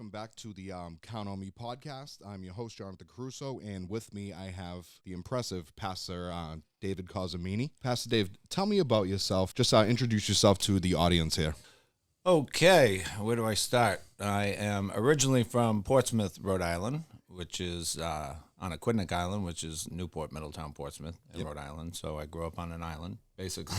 welcome back to the Count on Me podcast. I'm your host, Jonathan Caruso, and with me I have the impressive Pastor David Cosimini. Pastor Dave, tell me about yourself. Just introduce yourself to the audience here. Okay, where do I start? I am originally from Portsmouth, Rhode Island, which is on Aquidneck Island, which is Newport, Middletown, Portsmouth in Rhode Island. So I grew up on an island, basically.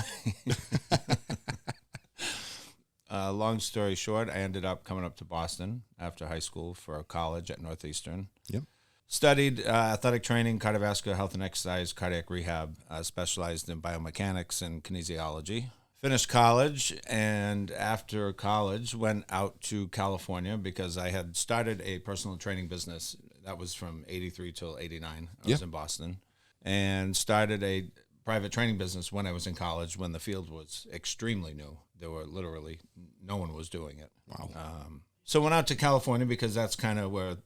Long story short, I ended up coming up to Boston after high school for college at Northeastern. Yep. Studied athletic training, cardiovascular health and exercise, cardiac rehab, specialized in biomechanics and kinesiology. Finished college, and after college, went out to California because I had started a personal training business. That was from 83 till 89. I was in Boston. And started a private training business when I was in college, when the field was extremely new. There were literally, no one was doing it. Wow. So went out to California because that's kind of where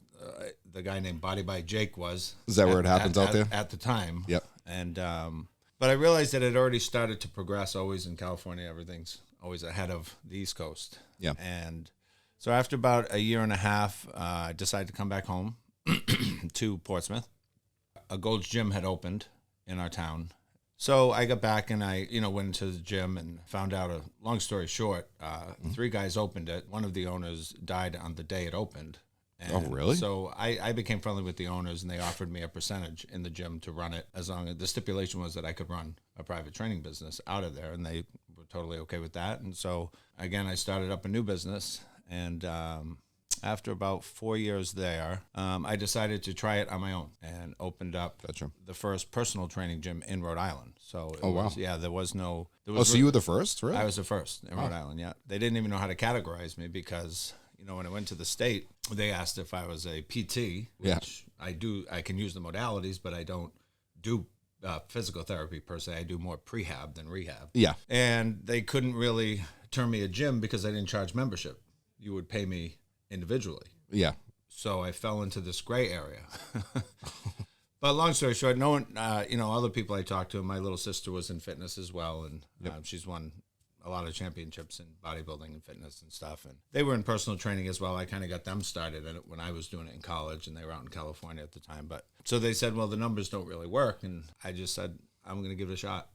the guy named Body by Jake was. Is that where it happens out there? At the time. Yep. And but I realized that it already started to progress. Always in California, everything's always ahead of the East Coast. Yeah. And so after about a year and a half, I decided to come back home to Portsmouth. A Gold's Gym had opened in our town. So I got back and I, went into the gym and found out, long story short, 3 guys opened it. One of the owners died on the day it opened. And oh, really? So I became friendly with the owners, and they offered me a percentage in the gym to run it, as long as the stipulation was that I could run a private training business out of there, and they were totally okay with that. And so, again, I started up a new business, and after about 4 years there, I decided to try it on my own and opened up the first personal training gym in Rhode Island. So, wow. Yeah, there was no... so you were the first, really? I was the first in Rhode Island, yeah. They didn't even know how to categorize me because... when I went to the state, they asked if I was a PT, which I do. I can use the modalities, but I don't do physical therapy per se. I do more prehab than rehab. Yeah. And they couldn't really term me a gym because I didn't charge membership. You would pay me individually. Yeah. So I fell into this gray area. But long story short, no one, other people I talked to, my little sister was in fitness as well, and she's won a lot of championships in bodybuilding and fitness and stuff. And they were in personal training as well. I kind of got them started in it when I was doing it in college, and they were out in California at the time. But so they said, well, the numbers don't really work. And I just said, I'm going to give it a shot.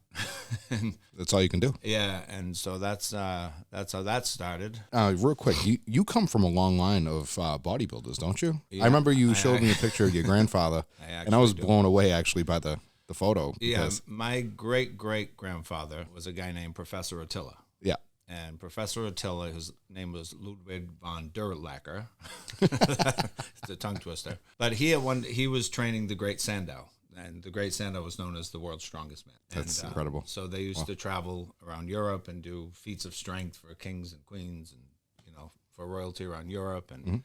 And that's all you can do. Yeah. And so that's how that started. Real quick, you come from a long line of bodybuilders, don't you? Yeah, I remember you showed me a picture of your grandfather, and I was blown away actually by the photo. Yeah, my great-great-grandfather was a guy named Professor Attila. Yeah. And Professor Attila, his name was Ludwig von der Lacker. It's a tongue twister. But he was training the Great Sandow. And the Great Sandow was known as the world's strongest man. That's incredible. So they used to travel around Europe and do feats of strength for kings and queens and, for royalty around Europe. And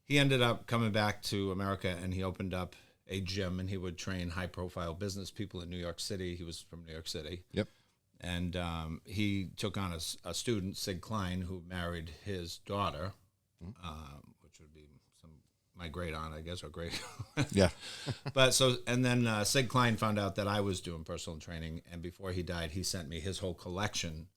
he ended up coming back to America, and he opened up a gym, and he would train high-profile business people in New York City. He was from New York City. Yep. And he took on a student, Sid Klein, who married his daughter, which would be my great aunt, I guess, or great. Yeah. And then Sid Klein found out that I was doing personal training, and before he died, he sent me his whole collection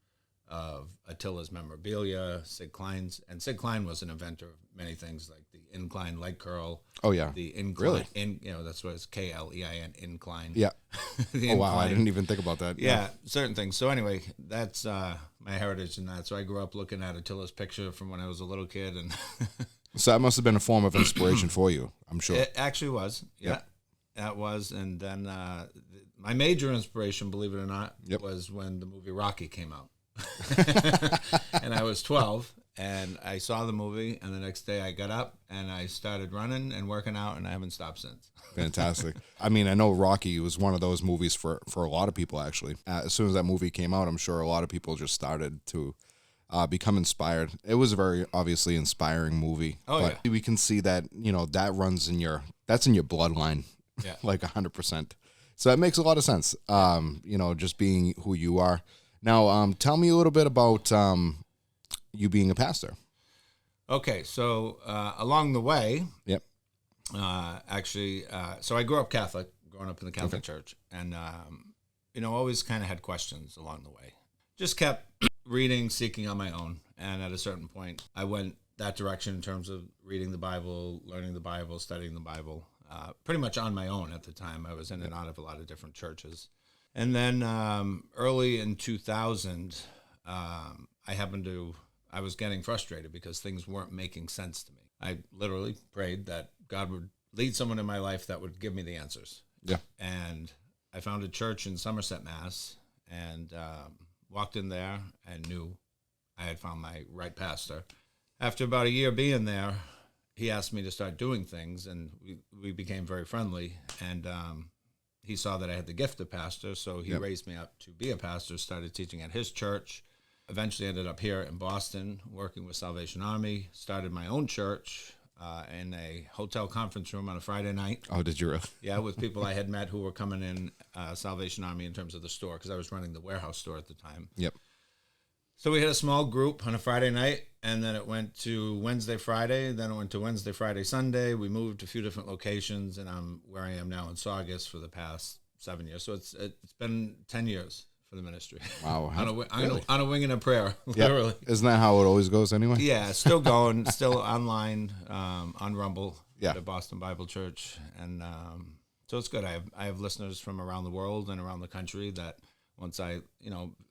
of Attila's memorabilia, Sid Klein's, and Sid Klein was an inventor of many things like the incline leg curl. Oh yeah, the incline. Really? That's what it's Klein, incline. Yeah. Oh wow, I didn't even think about that. Yeah, certain things. So anyway, that's my heritage in that. So I grew up looking at Attila's picture from when I was a little kid, and so that must have been a form of inspiration for you, I'm sure. It actually was. Yeah, that was, and then my major inspiration, believe it or not, was when the movie Rocky came out. And I was 12, and I saw the movie, and the next day I got up and I started running and working out, and I haven't stopped since. Fantastic. I mean, I know Rocky was one of those movies for a lot of people, actually. As soon as that movie came out, I'm sure a lot of people just started to become inspired. It was a very obviously inspiring movie. Oh, but we can see that, that runs that's in your bloodline, like 100%. So that makes a lot of sense, just being who you are. Now, tell me a little bit about you being a pastor. Okay, so along the way, so I grew up Catholic, growing up in the Catholic Church, and always kind of had questions along the way. Just kept reading, seeking on my own, and at a certain point, I went that direction in terms of reading the Bible, learning the Bible, studying the Bible, pretty much on my own at the time. I was in and out of a lot of different churches. And then early in 2000, I was getting frustrated because things weren't making sense to me. I literally prayed that God would lead someone in my life that would give me the answers. Yeah. And I found a church in Somerset, Mass, and walked in there and knew I had found my right pastor. After about a year being there, he asked me to start doing things, and we became very friendly. And he saw that I had the gift of pastor, so he raised me up to be a pastor, started teaching at his church. Eventually ended up here in Boston working with Salvation Army, started my own church in a hotel conference room on a Friday night. Oh, did you really? Yeah, with people I had met who were coming in Salvation Army in terms of the store, because I was running the warehouse store at the time. Yep. So we had a small group on a Friday night, and then it went to Wednesday, Friday, then it went to Wednesday, Friday, Sunday. We moved to a few different locations, and I'm where I am now in Saugus for the past 7 years. So it's been 10 years for the ministry. Wow. On a wing and a prayer, literally. Yep. Isn't that how it always goes anyway? Yeah, still going, still online on Rumble, yeah, at Boston Bible Church. And so it's good. I have listeners from around the world and around the country that once I,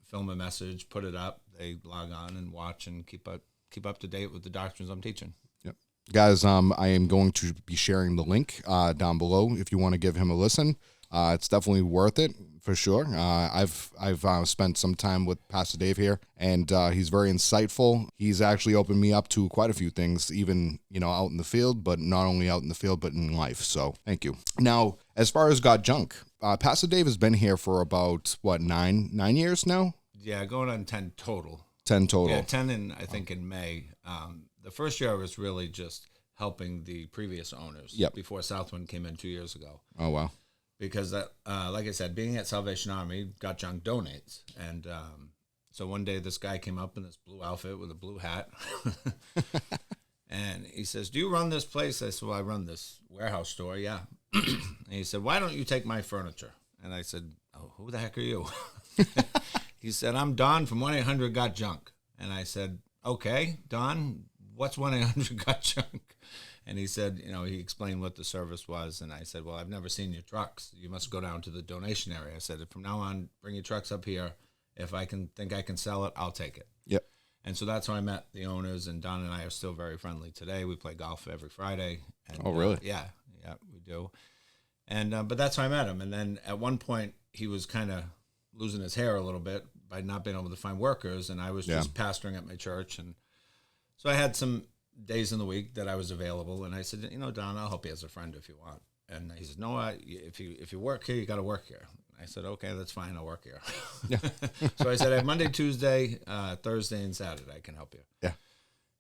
film a message, put it up, they log on and watch and keep up to date with the doctrines I'm teaching. Yep. Guys, I am going to be sharing the link down below if you want to give him a listen. It's definitely worth it for sure. I've spent some time with Pastor Dave here, and he's very insightful. He's actually opened me up to quite a few things, even out in the field, but not only out in the field, but in life. So thank you. Now, as far as Got Junk, Pastor Dave has been here for about nine years now. Yeah, going on 10 total. 10 total. Yeah, 10 I think in May. The first year I was really just helping the previous owners. Yep. Before Southwind came in 2 years ago. Oh wow. Because that, like I said, being at Salvation Army, Got Junk donates, and so one day this guy came up in this blue outfit with a blue hat, and he says, "Do you run this place?" I said, "Well, I run this warehouse store, yeah." And he said, "Why don't you take my furniture?" And I said, "Oh, who the heck are you?" He said, "I'm Don from 1-800-GOT-JUNK." And I said, "Okay, Don, what's 1-800-GOT-JUNK?" And he said, he explained what the service was. And I said, "Well, I've never seen your trucks. You must go down to the donation area." I said, "From now on, bring your trucks up here. If I think I can sell it, I'll take it." Yep. And so that's how I met the owners. And Don and I are still very friendly today. We play golf every Friday. And, oh, really? Yeah, we do. And but that's how I met him. And then at one point, he was kind of losing his hair a little bit by not being able to find workers. And I was just pastoring at my church. And so I had some days in the week that I was available, and I said, "Don, I'll help you as a friend if you want." And he said, "No, if you work here, you got to work here." I said, "Okay, that's fine. I'll work here." Yeah. So I said, "I have Monday, Tuesday, Thursday, and Saturday. I can help you." Yeah.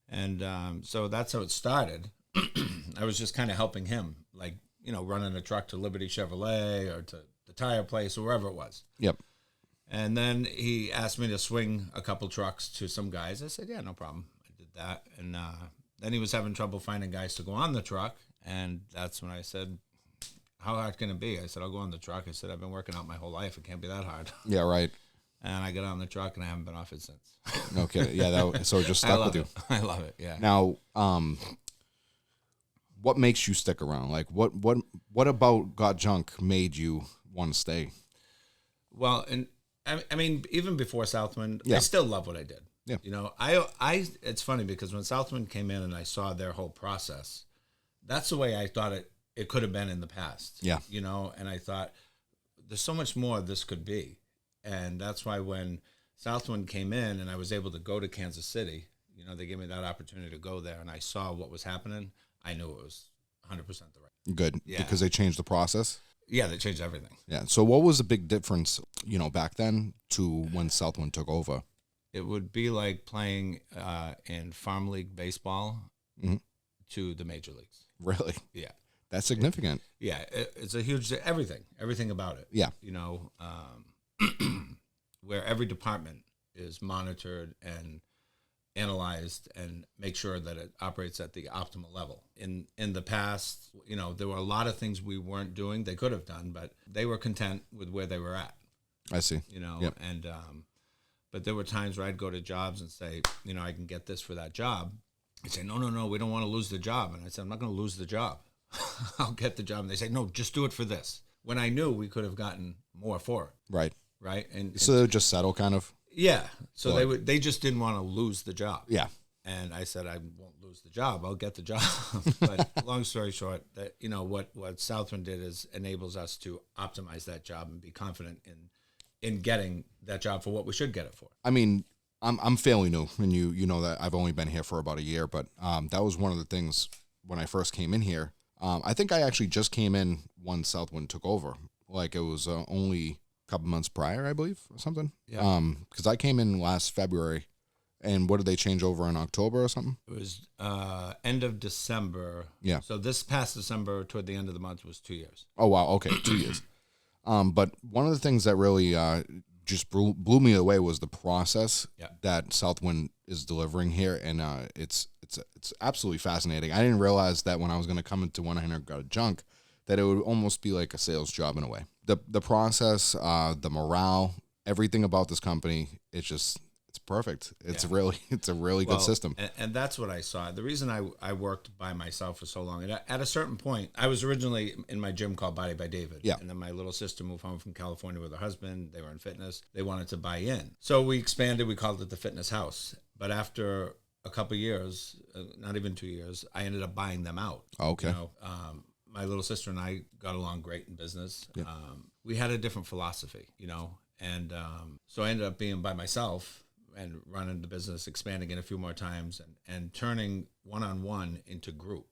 And so that's how it started. I was just kind of helping him, like running a truck to Liberty Chevrolet or to the tire place or wherever it was. Yep. And then he asked me to swing a couple trucks to some guys. I said, "Yeah, no problem." I did that, and then he was having trouble finding guys to go on the truck, and that's when I said, "How hard can it be?" I said, "I'll go on the truck." I said, "I've been working out my whole life. It can't be that hard." Yeah, right. And I got on the truck, and I haven't been off it since. Okay, yeah, so it just stuck with you. I love it, yeah. Now, what makes you stick around? Like, what about Got Junk made you want to stay? Well, and I mean, even before Southwind, yeah. I still love what I did. Yeah. I it's funny because when Southwind came in and I saw their whole process, that's the way I thought it could have been in the past. Yeah. And I thought there's so much more this could be. And that's why when Southwind came in and I was able to go to Kansas City, they gave me that opportunity to go there and I saw what was happening. I knew it was 100% the right. Good. Yeah. Because they changed the process. Yeah, they changed everything. Yeah. So what was the big difference, back then to when Southwind took over? It would be like playing in farm league baseball to the major leagues. Really? Yeah. That's significant. Yeah. It's a huge, everything about it. Yeah. Where every department is monitored and analyzed and make sure that it operates at the optimal level. In the past, there were a lot of things we weren't doing. They could have done, but they were content with where they were at. I see. Yep. But there were times where I'd go to jobs and say, I can get this for that job. They say, no, we don't want to lose the job. And I said, I'm not going to lose the job. I'll get the job. And they say, no, just do it for this. When I knew we could have gotten more for it. Right. Right. And so they would just settle kind of? Yeah. So they just didn't want to lose the job. Yeah. And I said, I won't lose the job. I'll get the job. But long story short, that what Southwind did is enables us to optimize that job and be confident in getting that job for what we should get it for. I mean, I'm fairly new, and you know that I've only been here for about a year, but that was one of the things when I first came in here. I think I actually just came in when Southwind took over. Like, it was only a couple months prior, I believe, or something. Yeah. Because I came in last February, and what did they change over in October or something? It was end of December. Yeah. So this past December, toward the end of the month, was 2 years. Oh, wow. Okay, 2 years. But one of the things that really just blew me away was the process that Southwind is delivering here, and it's absolutely fascinating. I didn't realize that when I was going to come into 100 Got a Junk, that it would almost be like a sales job in a way. The process, the morale, everything about this company, it's perfect. It's a really good system. And that's what I saw. The reason I worked by myself for so long, and at a certain point, I was originally in my gym called Body by David. Yeah. And then my little sister moved home from California with her husband. They were in fitness. They wanted to buy in. So we expanded. We called it the Fitness House. But after a couple of years, not even 2 years, I ended up buying them out. Okay. You know, my little sister and I got along great in business. Yeah. We had a different philosophy, and so I ended up being by myself and running the business, expanding it a few more times, and turning one-on-one into group.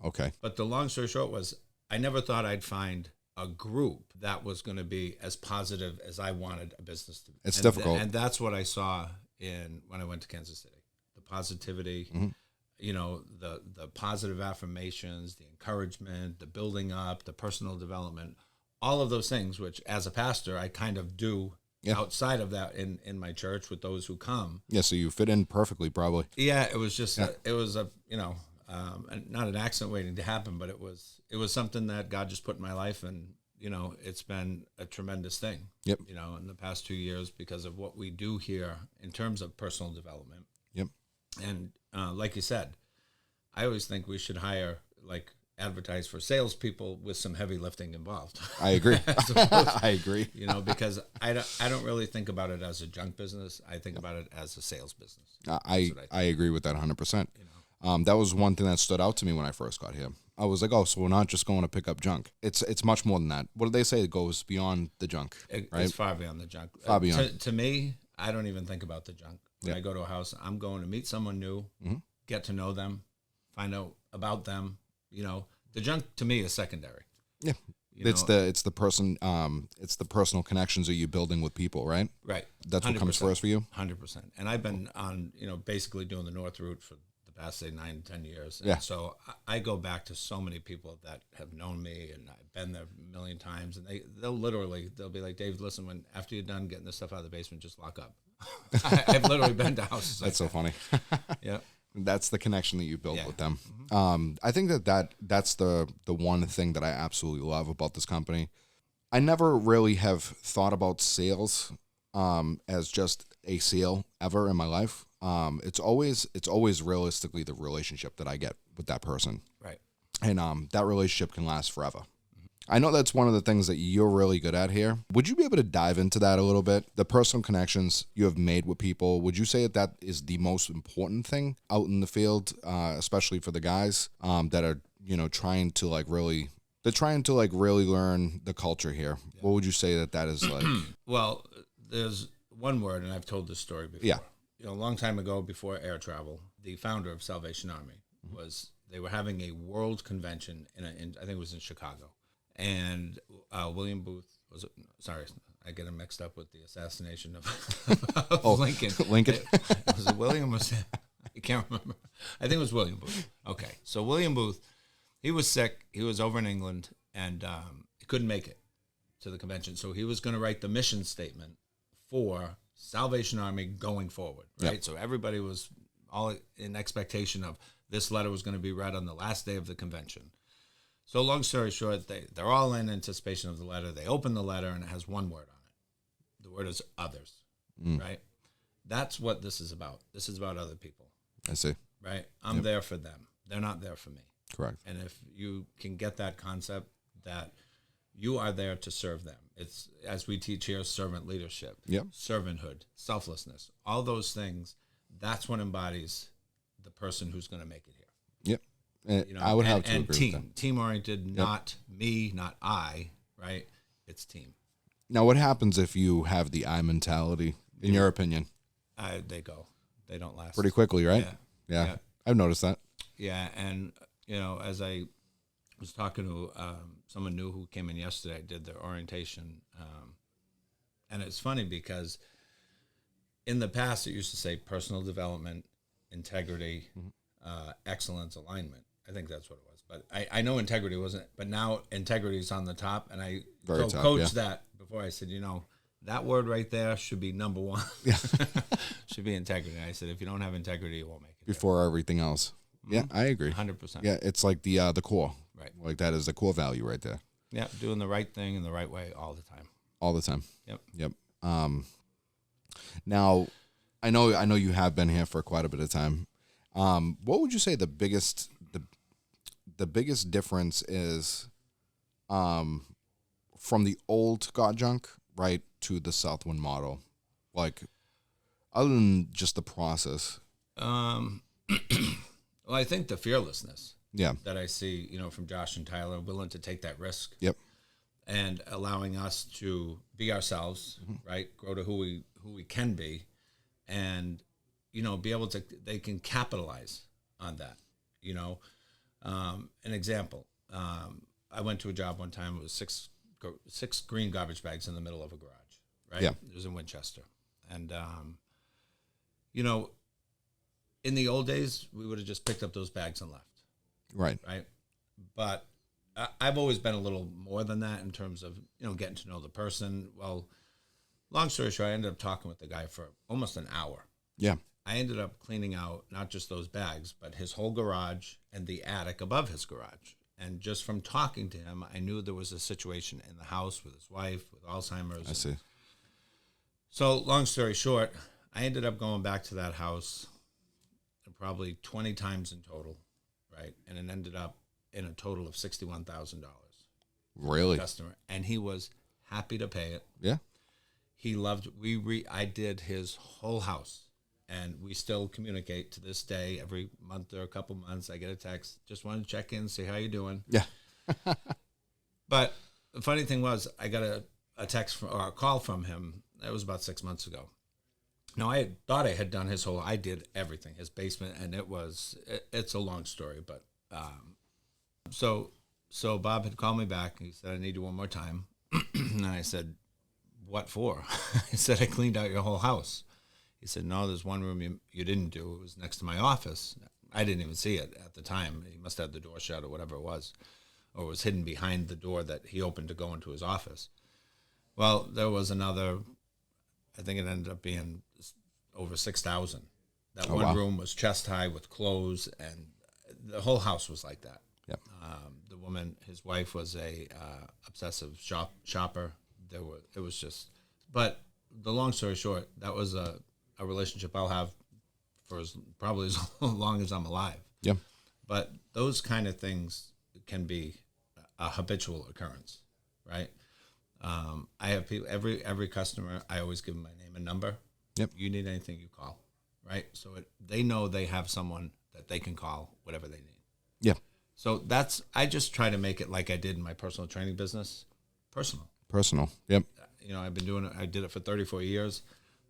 Okay. But the long story short was, I never thought I'd find a group that was going to be as positive as I wanted a business to be. It's difficult. And that's what I saw when I went to Kansas City. The positivity, the positive affirmations, the encouragement, the building up, the personal development, all of those things, which as a pastor, I kind of do outside of that in my church with those who come. Yeah, so you fit in perfectly, probably. Yeah, it was just not an accident waiting to happen, but it was something that God just put in my life, and it's been a tremendous thing. Yep. In the past 2 years because of what we do here in terms of personal development. Yep. And like you said, I always think we should advertise for salespeople with some heavy lifting involved. I agree. I agree. Because I don't really think about it as a junk business. I think about it as a sales business. I agree with that 100%. That was one thing that stood out to me when I first got here. I was like, oh, so we're not just going to pick up junk. It's much more than that. What do they say? It goes beyond the junk, right? It's far beyond the junk. Far beyond. To me, I don't even think about the junk. When I go to a house, I'm going to meet someone new, get to know them, find out about them. The junk to me is secondary. Yeah. It's the personal connections that you're building with people, right? Right. That's 100%. What comes first for you? 100%. And I've been on, basically doing the North Route for the past, say, 9 to 10 years. And yeah. So I go back to so many people that have known me, and I've been there a million times, and they'll be like, Dave, listen, after you're done getting the stuff out of the basement, just lock up. I've literally been to houses. That's so funny. Yeah. That's the connection that you build with them. Mm-hmm. I think that's the one thing that I absolutely love about this company. I never really have thought about sales as just a sale ever in my life. It's always realistically the relationship that I get with that person. Right. And that relationship can last forever. I know that's one of the things that you're really good at here. Would you be able to dive into that a little bit? The personal connections you have made with people, would you say that is the most important thing out in the field, especially for the guys that are, trying to really learn the culture here? Yeah. What would you say that is like? Well, there's one word, and I've told this story before. Yeah. A long time ago, before air travel, the founder of Salvation Army they were having a world convention in I think it was in Chicago. And William Booth I get him mixed up with the assassination of Lincoln. Lincoln. Was it William? I can't remember. I think it was William Booth. Okay, so William Booth, he was sick. He was over in England, and he couldn't make it to the convention. So he was going to write the mission statement for Salvation Army going forward, right? Yep. So everybody was all in expectation of this letter was going to be read on the last day of the convention. So long story short, they're all in anticipation of the letter. They open the letter, and it has one word on it. The word is others, right? That's what this is about. This is about other people. I see. right? I'm there for them. They're not there for me. Correct. And if you can get that concept that you are there to serve them, it's, as we teach here, servant leadership, servanthood, selflessness, all those things, that's what embodies the person who's going to make it here. Yep. I would have to and agree with that. Team-oriented, not me, not I, right? It's team. Now, what happens if you have the I mentality, in your opinion? They go. They don't last. Pretty quickly, right? Yeah. I've noticed that. Yeah, and, as I was talking to someone new who came in yesterday, did their orientation, and it's funny because in the past it used to say personal development, integrity, excellence, alignment. I think that's what it was. But I know integrity wasn't, but now integrity is on the top, and I told Coach that before. I said, that word right there should be number one. Yeah. Should be integrity. And I said, if you don't have integrity, you won't make it. Before everything else. Yeah, I agree. 100%. Yeah, it's like the core. Right. Like that is the core value right there. Yeah, doing the right thing in the right way all the time. All the time. Yep. Now, I know you have been here for quite a bit of time. What would you say the biggest difference is from the old God Junk, right, to the Southwind model? Like, other than just the process. Well, I think the fearlessness that I see, from Josh and Tyler, willing to take that risk. Yep. And allowing us to be ourselves, right? Grow to who we can be, and be able to. They can capitalize on that. An example. I went to a job one time. It was six green garbage bags in the middle of a garage. Right. Yeah. It was in Winchester, and in the old days, we would have just picked up those bags and left. Right. Right. But I've always been a little more than that in terms of, getting to know the person. Well, long story short, I ended up talking with the guy for almost an hour. Yeah. I ended up cleaning out not just those bags, but his whole garage and the attic above his garage. And just from talking to him, I knew there was a situation in the house with his wife, with Alzheimer's. I see. So long story short, I ended up going back to that house probably 20 times in total, right? And it ended up in a total of $61,000. Really? Customer, and he was happy to pay it. Yeah. He loved. I did his whole house, and we still communicate to this day. Every month or a couple months, I get a text. Just want to check in, see how you're doing. Yeah. But the funny thing was, I got a text or a call from him. That was about 6 months ago. Now, I thought I had done his whole. I did everything, his basement, and it's a long story, but. So Bob had called me back. He said, I need you one more time. And I said, what for? I said, I cleaned out your whole house. He said, no, there's one room you didn't do. It was next to my office. I didn't even see it at the time. He must have had the door shut or whatever it was. Or it was hidden behind the door that he opened to go into his office. Well, there was another, I think it ended up being over 6,000. That one room was chest high with clothes, and the whole house was like that. Yep. The woman, his wife, was a obsessive shopper. It was just, but the long story short, that was a relationship I'll have for probably as long as I'm alive. Yeah. But those kind of things can be a habitual occurrence, right? I have people, every customer, I always give them my name and number. Yep. You need anything, you call, right? So they know they have someone that they can call whatever they need. Yeah. So I just try to make it like I did in my personal training business, personal. Yep. I've been doing it. I did it for 34 years.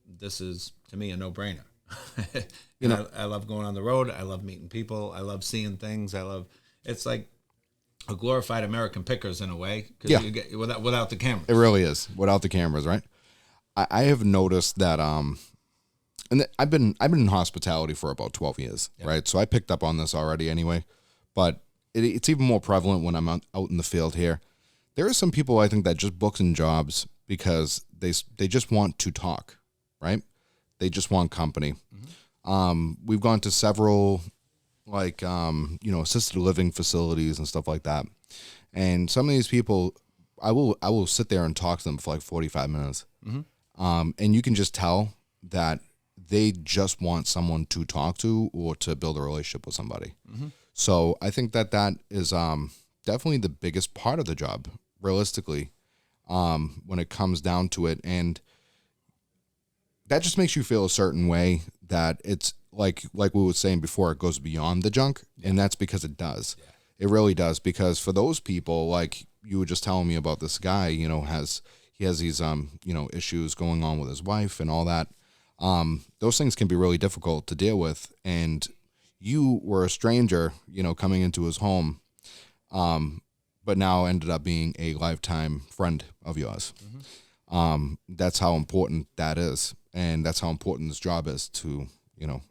This is, to me, a no-brainer. I love going on the road. I love meeting people. I love seeing things. It's like a glorified American Pickers in a way. Because you get without the cameras. It really is. Without the cameras, right? I have noticed that, and I've been in hospitality for about 12 years, right? So I picked up on this already anyway, but it's even more prevalent when I'm out in the field here. There are some people I think that just book in jobs because they just want to talk, right? They just want company. Mm-hmm. We've gone to several assisted living facilities and stuff like that, and some of these people, I will sit there and talk to them for like 45 minutes, and you can just tell that they just want someone to talk to or to build a relationship with somebody. So I think that is definitely the biggest part of the job, realistically, when it comes down to it. And that just makes you feel a certain way, that it's like we were saying before, it goes beyond the junk. And that's because it does. Yeah. It really does. Because for those people, like you were just telling me about this guy, he has these, issues going on with his wife and all that. Those things can be really difficult to deal with. And you were a stranger, coming into his home, but now ended up being a lifetime friend of yours. That's how important that is. And that's how important this job is to,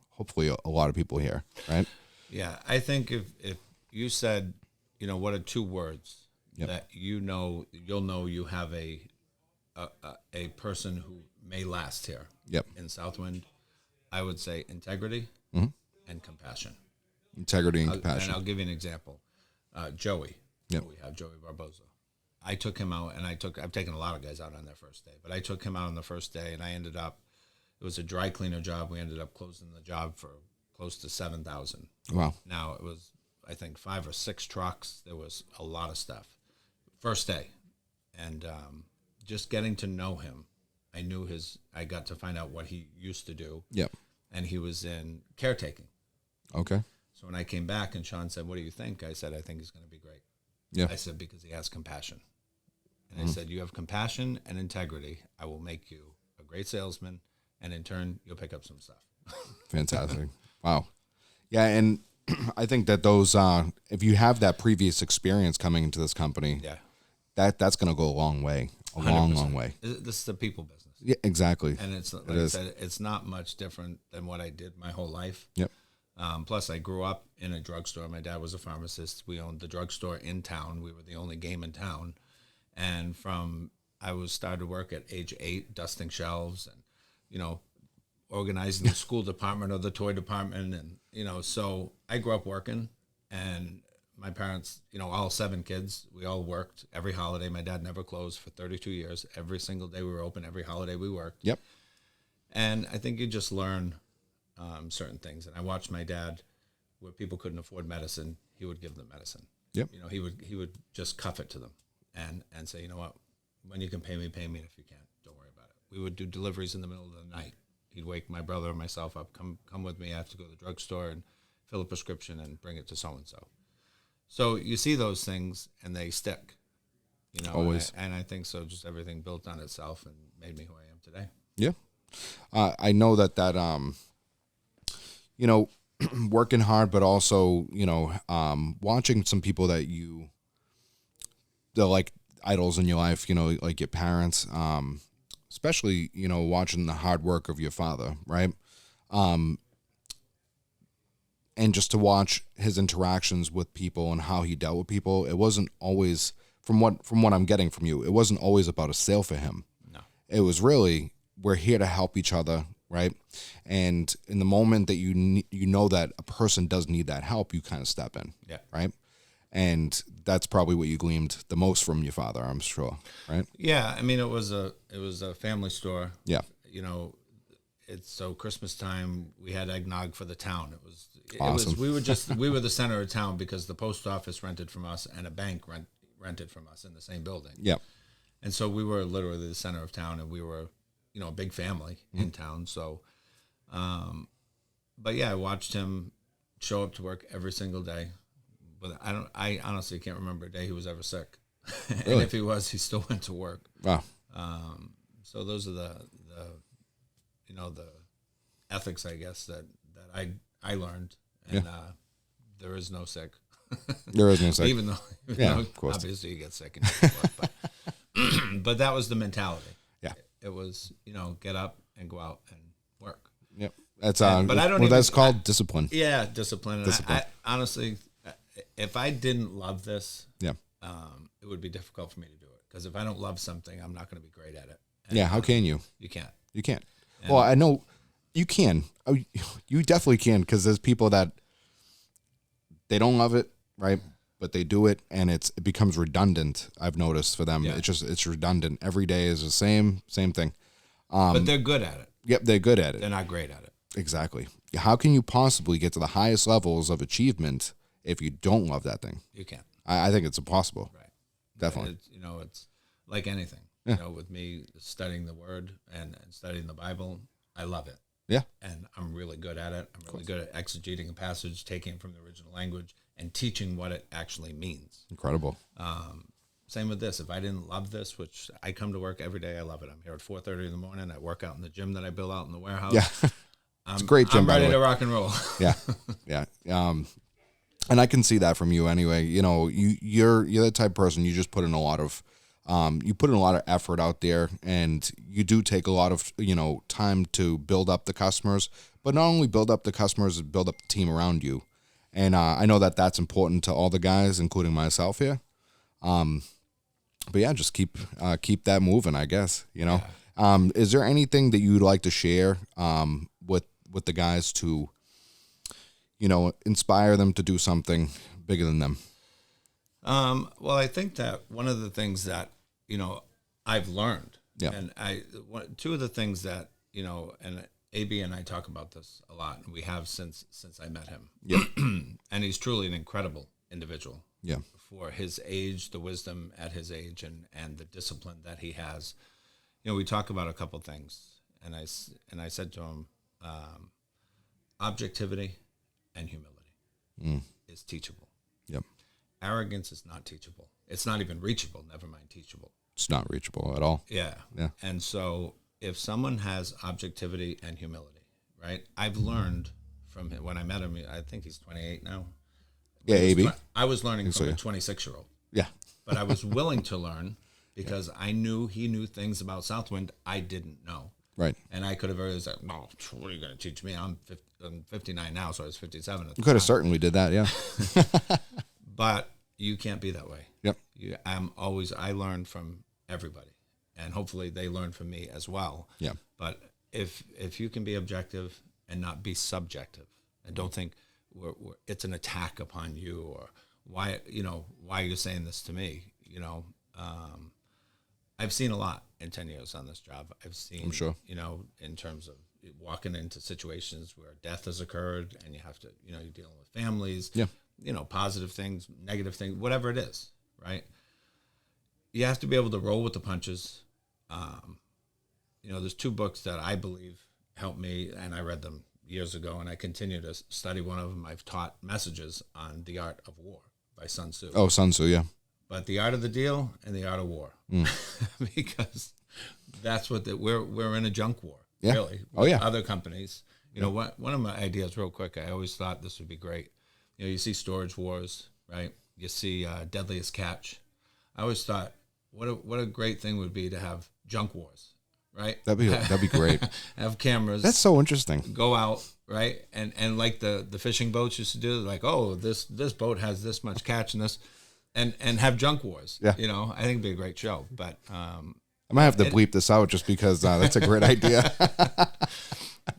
hopefully a lot of people here, right? Yeah. I think if you said, what are 2 words that you'll know you have a person who may last here in Southwind, I would say integrity and compassion. Integrity and compassion. And I'll give you an example. Joey. We have Joey Barboza. I took him out, and I've taken a lot of guys out on their first day, but I took him out on the first day, and it was a dry cleaner job. We ended up closing the job for close to $7,000. Wow. Now, it was, I think, 5 or 6 trucks. There was a lot of stuff. First day. And just getting to know him, I got to find out what he used to do. Yep. And he was in caretaking. Okay. So when I came back and Sean said, "What do you think?" I said, "I think he's going to be great." Yeah. I said, "Because he has compassion." And I said, "You have compassion and integrity. I will make you a great salesman, and in turn, you'll pick up some stuff." Fantastic. Wow. Yeah, and I think that those, if you have that previous experience coming into this company, that's going to go a long way. A 100%. long way. This is the people business. Yeah, exactly. And it's, like I said, it's not much different than what I did my whole life. Yep. Plus, I grew up in a drugstore. My dad was a pharmacist. We owned the drugstore in town. We were the only game in town. And I started work at age 8, dusting shelves and, organizing the school department or the toy department. And, so I grew up working, and my parents, all 7 kids, we all worked every holiday. My dad never closed for 32 years. Every single day we were open. Every holiday we worked. Yep. And I think you just learn certain things. And I watched my dad, where people couldn't afford medicine, he would give them medicine. Yep. He would just cuff it to them and say, "You know what, when you can pay me, and if you can't, don't worry about it." We would do deliveries in the middle of the night. He'd wake my brother or myself up, come with me. I have to go to the drugstore and fill a prescription and bring it to so-and-so. So you see those things and they stick, Always. And I think so. Just everything built on itself and made me who I am today. Yeah. I know that, working hard, but also, watching some people that they're like idols in your life, like your parents, especially, watching the hard work of your father, right? And just to watch his interactions with people and how he dealt with people, it wasn't always, from what I'm getting from you, it wasn't always about a sale for him. No. It was really, we're here to help each other, right? And in the moment that you know that a person does need that help, you kind of step in, right? And that's probably what you gleaned the most from your father, I'm sure, right? Yeah, I mean, it was a family store. Yeah. It's so Christmas time, we had eggnog for the town. It was awesome. We were the center of town because the post office rented from us and a bank rented from us in the same building. Yeah. And so we were literally the center of town, and we were, a big family in town. So, but yeah, I watched him show up to work every single day. But I honestly can't remember a day he was ever sick. Really? And if he was, he still went to work. Wow. So those are the ethics, I guess, that I learned. And there is no sick. There is no sick. Even though of course. Obviously you get sick and you work, but that was the mentality. Yeah. It was, get up and go out and work. Yep. That's that's called discipline. Yeah, discipline. And I honestly, if I didn't love this, it would be difficult for me to do it. Because if I don't love something, I'm not going to be great at it. And how can you? You can't. You can't. Well, I know you can. You definitely can, because there's people that they don't love it, right? But they do it, and it becomes redundant. I've noticed for them, it's redundant. Every day is the same thing. But they're good at it. Yep, they're good at it. They're not great at it. Exactly. How can you possibly get to the highest levels of achievement if you don't love that thing? You can't. I think it's impossible. Right. Definitely. It's like anything. Yeah. With me studying the Word and studying the Bible, I love it. Yeah. And I'm really good at it. I'm really good at exegeting a passage, taking it from the original language, and teaching what it actually means. Incredible. Same with this. If I didn't love this, which I come to work every day, I love it. I'm here at 4:30 in the morning. I work out in the gym that I build out in the warehouse. Yeah. It's a great gym, I'm by the ready way. to rock and roll. Yeah. Yeah. And I can see that from you anyway. You're the type of person, you just put in a lot of effort out there, and you do take a lot of, time to build up the customers, but not only build up the customers, build up the team around you. And I know that that's important to all the guys, including myself here. But yeah, just keep that moving, I guess, Yeah. Is there anything that you'd like to share with the guys to, inspire them to do something bigger than them? Well, I think that one of the things that, I've learned, Yeah. and two of the things that, and AB and I talk about this a lot, and we have since I met him. Yeah. And he's truly an incredible individual. Yeah. For his age, the wisdom at his age, and the discipline that he has. We talk about a couple things, and I said to him, objectivity and humility is teachable. Yep. Arrogance is not teachable. It's not even reachable, never mind teachable. It's not reachable at all. Yeah. Yeah. And so if someone has objectivity and humility, right? I've learned from him when I met him, I think he's 28 now. Yeah, AB. I was learning from yeah. a 26-year-old. Yeah. But I was willing to learn because I knew he knew things about Southwind I didn't know. Right. And I could have always said, well, what are you going to teach me? I'm 59 now, so I was 57 at the You could have time. certainly did that, yeah. But you can't be that way. Yep. I learn from everybody, and hopefully they learn from me as well. Yeah. But if you can be objective and not be subjective, and don't think it's an attack upon you, or why are you saying this to me? I've seen a lot in 10 years on this job. I've seen, I'm sure. In terms of walking into situations where death has occurred, and you have to, you're dealing with families. Yeah. Positive things, negative things, whatever it is, right? You have to be able to roll with the punches. There's two books that I believe helped me, and I read them years ago, and I continue to study one of them. I've taught messages on The Art of War by Sun Tzu. Oh, Sun Tzu, yeah. But The Art of the Deal and The Art of War. Because that's what we're in a junk war, Yeah. really. Oh, yeah. Other companies. One of my ideas, real quick, I always thought this would be great. You see storage wars, right? You see deadliest catch. I always thought, what a great thing would be to have junk wars, right? That'd be great. Have cameras. That's so interesting. Go out, right? And like the fishing boats used to do, like, oh, this boat has this much catch in this, and have junk wars. Yeah. I think it'd be a great show. But I might have to bleep this out just because that's a great idea.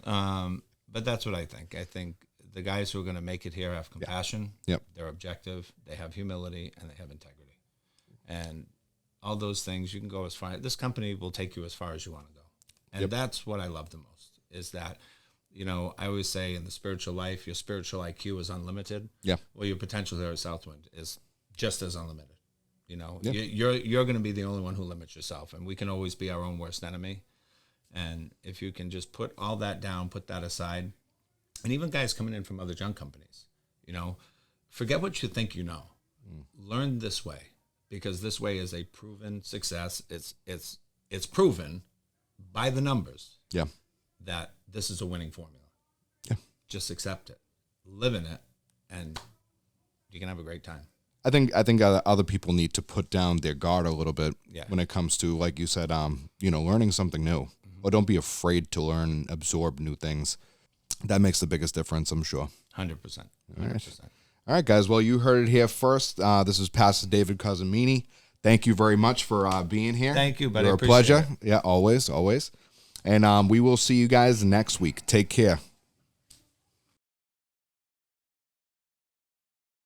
But that's what I think. I think the guys who are going to make it here have compassion. Yep. They're objective. They have humility, and they have integrity. And all those things, you can go as far. This company will take you as far as you want to go. And that's what I love the most, is that, I always say in the spiritual life, your spiritual IQ is unlimited. Yeah. Well, your potential here at Southwind is just as unlimited. Yeah. You're going to be the only one who limits yourself, and we can always be our own worst enemy. And if you can just put all that down, put that aside, and even guys coming in from other junk companies, forget what you think you know. Learn this way, because this way is a proven success. It's proven by the numbers. Yeah. That this is a winning formula. Yeah. Just accept it, live in it, and you can have a great time. I think other people need to put down their guard a little bit when it comes to, like you said, learning something new. Or don't be afraid to learn and absorb new things. That makes the biggest difference, I'm sure. 100%. 100%. All right, guys. Well, you heard it here first. This is Pastor David Cosimini. Thank you very much for being here. Thank you, buddy. You're a pleasure. Yeah, always. And we will see you guys next week. Take care.